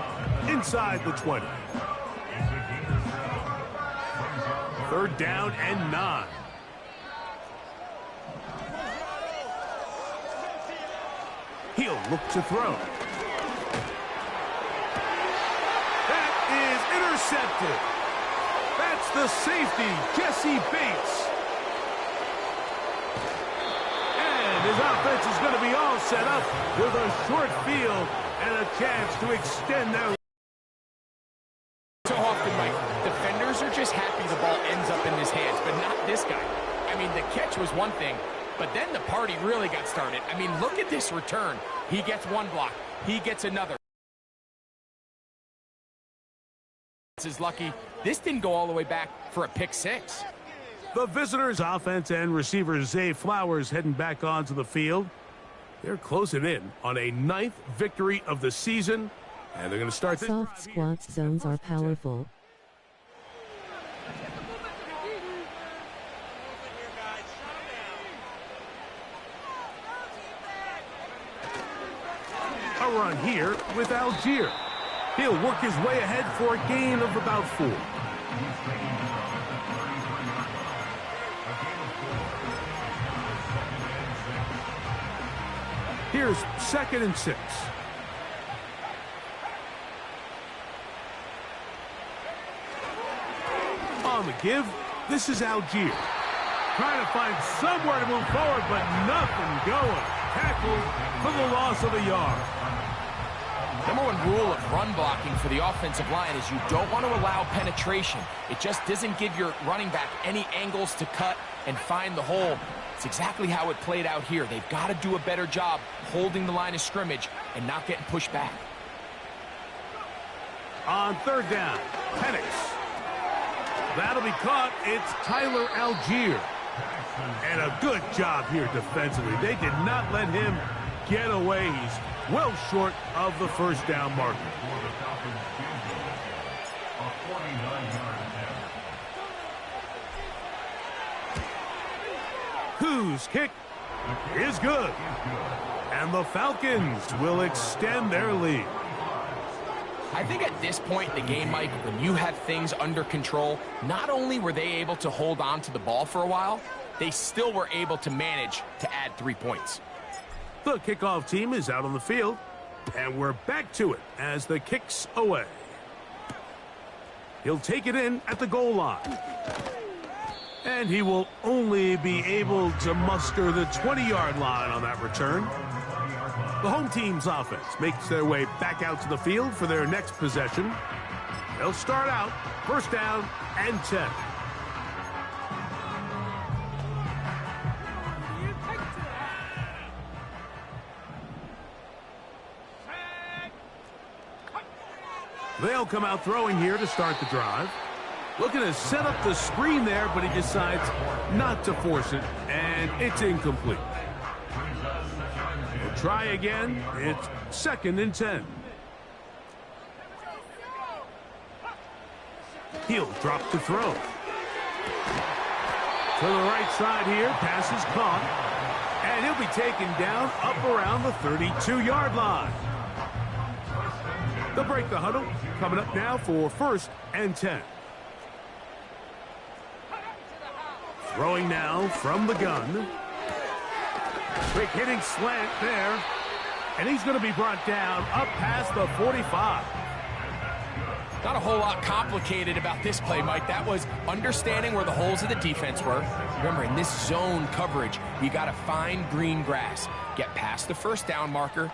Inside the 20. Third down and 9. He'll look to throw. That is intercepted. That's the safety, Jesse Bates. And his offense is going to be all set up with a short field and a chance to extend their... So often, Mike, defenders are just happy the ball ends up in his hands, but not this guy. I mean, the catch was one thing, but then the party really got started. I mean, look at this return. He gets one block. He gets another. This is lucky. This didn't go all the way back for a pick six. The visitors' offense and receiver Zay Flowers heading back onto the field. They're closing in on a 9th victory of the season, and they're going to start this. Soft squat zones are powerful. A run here with Algier. He'll work his way ahead for a gain of about 4. Here's 2nd and 6. On the give, this is Algier. Trying to find somewhere to move forward, but nothing going. Tackled for the loss of a yard. Number one rule of run blocking for the offensive line is you don't want to allow penetration. It just doesn't give your running back any angles to cut and find the hole. It's exactly how it played out here. They've got to do a better job holding the line of scrimmage and not getting pushed back. On 3rd down, Penix. That'll be caught. It's Tyler Algier. And a good job here defensively. They did not let him get away. He's well short of the first down marker. Whose kick is good. And the Falcons will extend their lead. I think at this point in the game, Mike, when you have things under control, not only were they able to hold on to the ball for a while, they still were able to manage to add 3 points. The kickoff team is out on the field, and we're back to it as the kick's away. He'll take it in at the goal line. And he will only be able to muster the 20-yard line on that return. The home team's offense makes their way back out to the field for their next possession. They'll start out first down and 10. They'll come out throwing here to start the drive. Looking to set up the screen there, but he decides not to force it, and it's incomplete. We'll try again. It's 2nd and 10. He'll drop to throw. To the right side here, pass is caught, and he'll be taken down up around the 32-yard line. They'll break the huddle. Coming up now for 1st and 10. Throwing now from the gun. Quick hitting slant there. And he's going to be brought down up past the 45. Not a whole lot complicated about this play, Mike. That was understanding where the holes of the defense were. Remember, in this zone coverage, you got to find green grass. Get past the first down marker.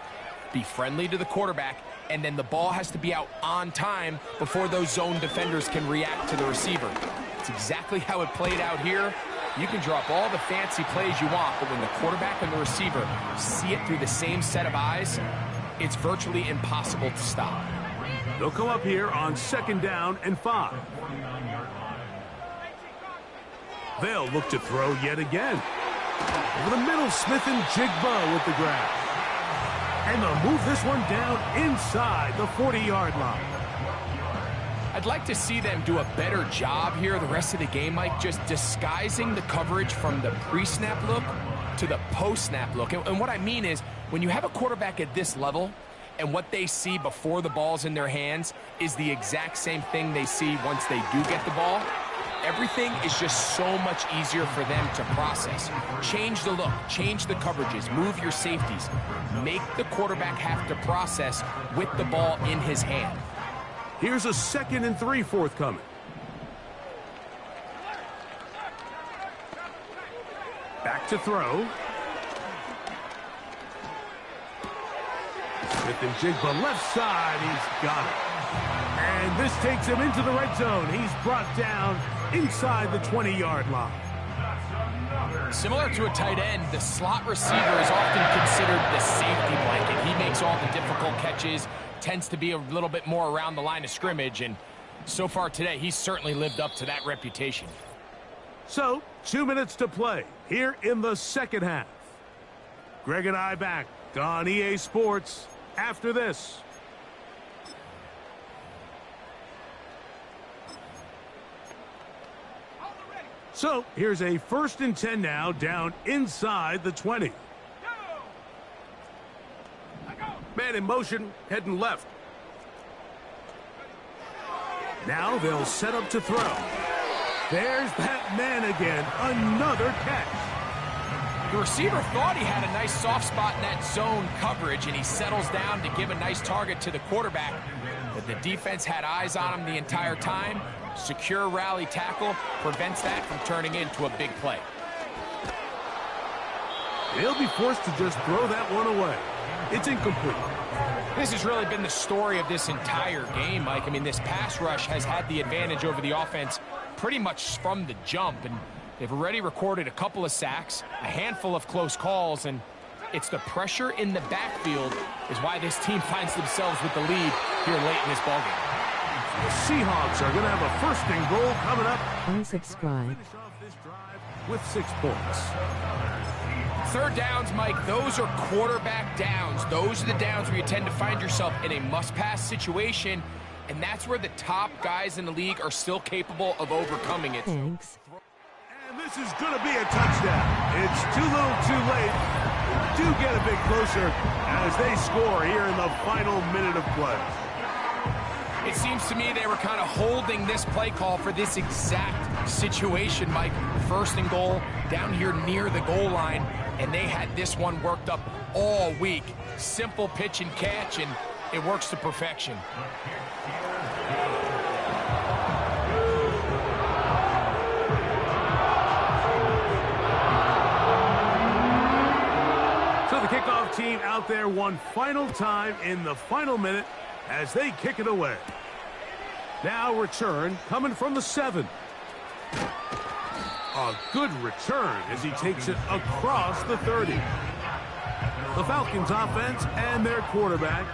Be friendly to the quarterback. And then the ball has to be out on time before those zone defenders can react to the receiver. It's exactly how it played out here. You can drop all the fancy plays you want, but when the quarterback and the receiver see it through the same set of eyes, it's virtually impossible to stop. They'll come up here on 2nd down and 5. They'll look to throw yet again. Over the middle, Smith and Jigba with the grab. And they'll move this one down inside the 40-yard line. I'd like to see them do a better job here the rest of the game, Mike, just disguising the coverage from the pre-snap look to the post-snap look. And what I mean is, when you have a quarterback at this level, and what they see before the ball's in their hands is the exact same thing they see once they do get the ball, everything is just so much easier for them to process. Change the look, change the coverages, move your safeties. Make the quarterback have to process with the ball in his hand. Here's a 2nd and 3 forthcoming. Back to throw. Smith and Jigba left side. He's got it. And this takes him into the red zone. He's brought down inside the 20-yard line. Similar to a tight end, the slot receiver is often considered the safety blanket. He makes all the difficult catches, tends to be a little bit more around the line of scrimmage, and so far today, he's certainly lived up to that reputation. So, 2 minutes to play here in the second half. Greg and I back on EA Sports after this. So, here's a 1st and 10 now, down inside the 20. Man in motion, heading left. Now they'll set up to throw. There's that man again, another catch. The receiver thought he had a nice soft spot in that zone coverage, and he settles down to give a nice target to the quarterback. But the defense had eyes on him the entire time. Secure rally tackle prevents that from turning into a big play. They'll be forced to just throw that one away. It's incomplete. This has really been the story of this entire game, Mike. I mean, this pass rush has had the advantage over the offense pretty much from the jump, and they've already recorded a couple of sacks, a handful of close calls, and it's the pressure in the backfield is why this team finds themselves with the lead here late in this ballgame. The Seahawks are going to have a 1st and goal coming up. Unsubscribe. Finish off this drive with 6 points. 3rd downs, Mike, those are quarterback downs. Those are the downs where you tend to find yourself in a must-pass situation, and that's where the top guys in the league are still capable of overcoming it. Thanks. And this is going to be a touchdown. It's too little too late. Do get a bit closer as they score here in the final minute of play. It seems to me they were kind of holding this play call for this exact situation, Mike. First and goal, down here near the goal line, and they had this one worked up all week. Simple pitch and catch, and it works to perfection. So the kickoff team out there one final time in the final minute as they kick it away. Now return coming from the 7. A good return as he takes it across the 30. The Falcons offense and their quarterback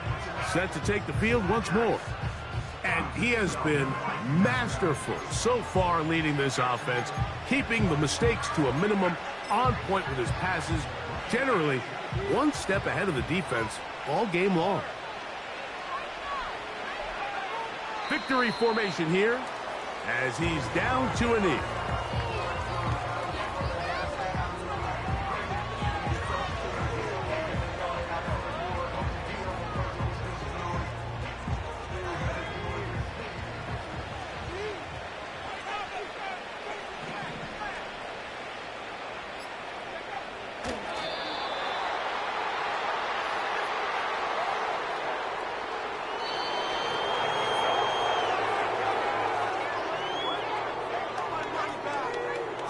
set to take the field once more. And he has been masterful so far leading this offense, keeping the mistakes to a minimum, on point with his passes, generally one step ahead of the defense all game long. Victory formation here as he's down to a knee.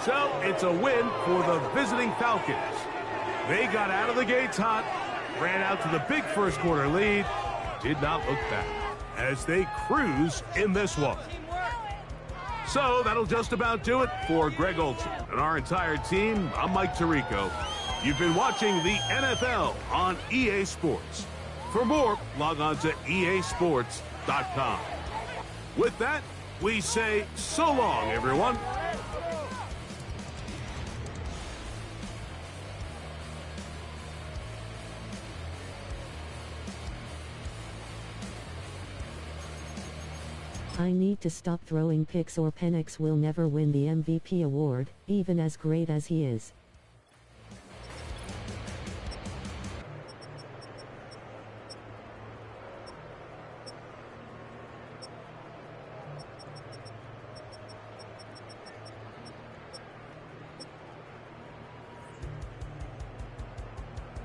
So it's a win for the visiting Falcons. They got out of the gates hot, ran out to the big first quarter lead, did not look back as they cruise in this one. So that'll just about do it for Greg Olson and our entire team. I'm Mike Tirico. You've been watching the NFL on EA Sports. For more, log on to easports.com. With that, we say so long, everyone. I need to stop throwing picks or Penix will never win the MVP award, even as great as he is.